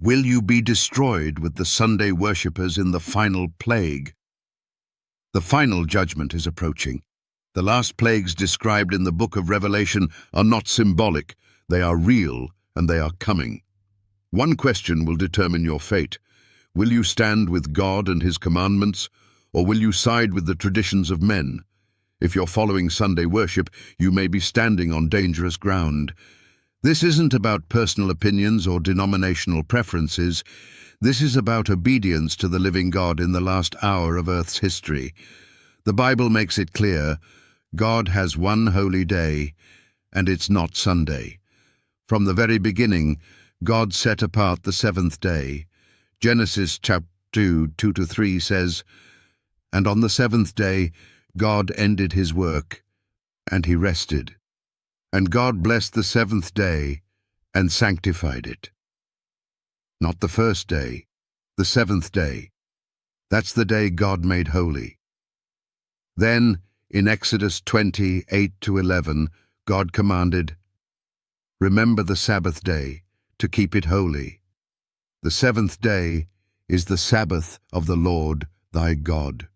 Will you be destroyed with the Sunday worshippers in the final plague? The final judgment is approaching. The last plagues described in the book of Revelation are not symbolic, they are real and they are coming. One question will determine your fate. Will you stand with God and His commandments, or will you side with the traditions of men? If you're following Sunday worship, you may be standing on dangerous ground. This isn't about personal opinions or denominational preferences. This is about obedience to the living God in the last hour of Earth's history. The Bible makes it clear, God has one holy day, and it's not Sunday. From the very beginning, God set apart the seventh day. Genesis chapter 2:2-3 says, "And on the seventh day God ended His work, and He rested. And God blessed the seventh day and sanctified it." Not the first day, the seventh day. That's the day God made holy. Then, in Exodus 20:8-11, God commanded, "Remember the Sabbath day, to keep it holy. The seventh day is the Sabbath of the Lord thy God."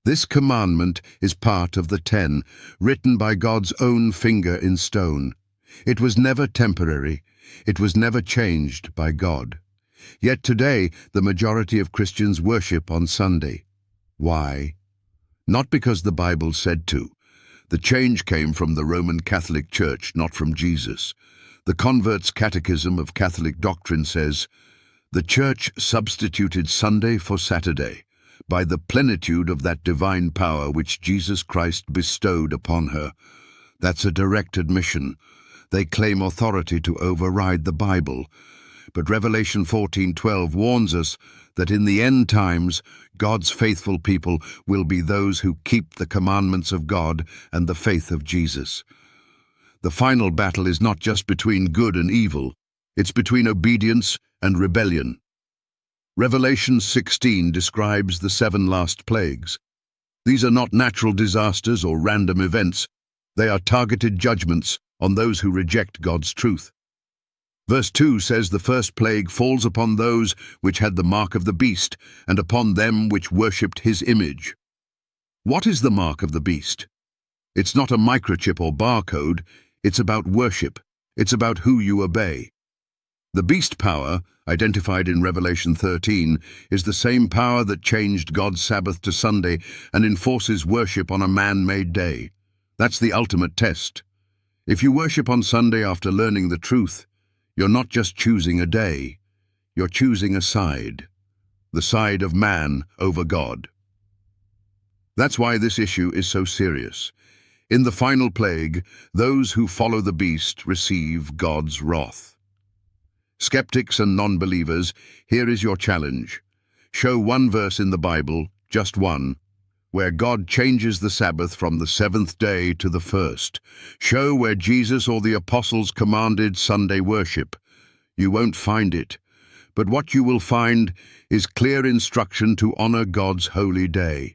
This commandment is part of the 10, written by God's own finger in stone. It was never temporary. It was never changed by God. Yet today, the majority of Christians worship on Sunday. Why? Not because the Bible said to. The change came from the Roman Catholic Church, not from Jesus. The Convert's Catechism of Catholic Doctrine says, "The Church substituted Sunday for Saturday, by the plenitude of that divine power which Jesus Christ bestowed upon her." That's a direct admission. They claim authority to override the Bible. But Revelation 14:12 warns us that in the end times, God's faithful people will be those who keep the commandments of God and the faith of Jesus. The final battle is not just between good and evil, it's between obedience and rebellion. Revelation 16 describes the 7 last plagues. These are not natural disasters or random events. They are targeted judgments on those who reject God's truth. Verse 2 says the first plague falls upon those which had the mark of the beast, and upon them which worshipped his image. What is the mark of the beast? It's not a microchip or barcode. It's about worship. It's about who you obey. The beast power, identified in Revelation 13, is the same power that changed God's Sabbath to Sunday and enforces worship on a man-made day. That's the ultimate test. If you worship on Sunday after learning the truth, you're not just choosing a day, you're choosing a side. The side of man over God. That's why this issue is so serious. In the final plague, those who follow the beast receive God's wrath. Skeptics and non-believers, here is your challenge. Show one verse in the Bible, just one, where God changes the Sabbath from the 7th day to the 1st. Show where Jesus or the apostles commanded Sunday worship. You won't find it, but what you will find is clear instruction to honor God's holy day.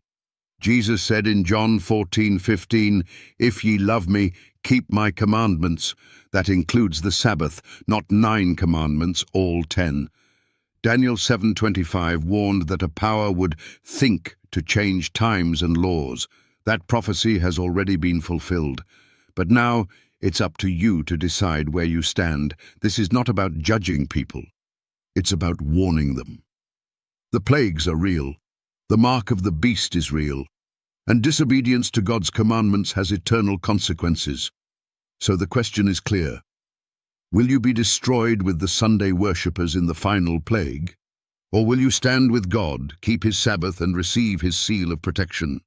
Jesus said in John 14:15, "If ye love me, keep my commandments." That includes the Sabbath, not 9 commandments, all 10. Daniel 7:25 warned that a power would think to change times and laws. That prophecy has already been fulfilled. But now it's up to you to decide where you stand. This is not about judging people. It's about warning them. The plagues are real. The mark of the beast is real. And disobedience to God's commandments has eternal consequences. So the question is clear. Will you be destroyed with the Sunday worshippers in the final plague? Or will you stand with God, keep His Sabbath and receive His seal of protection?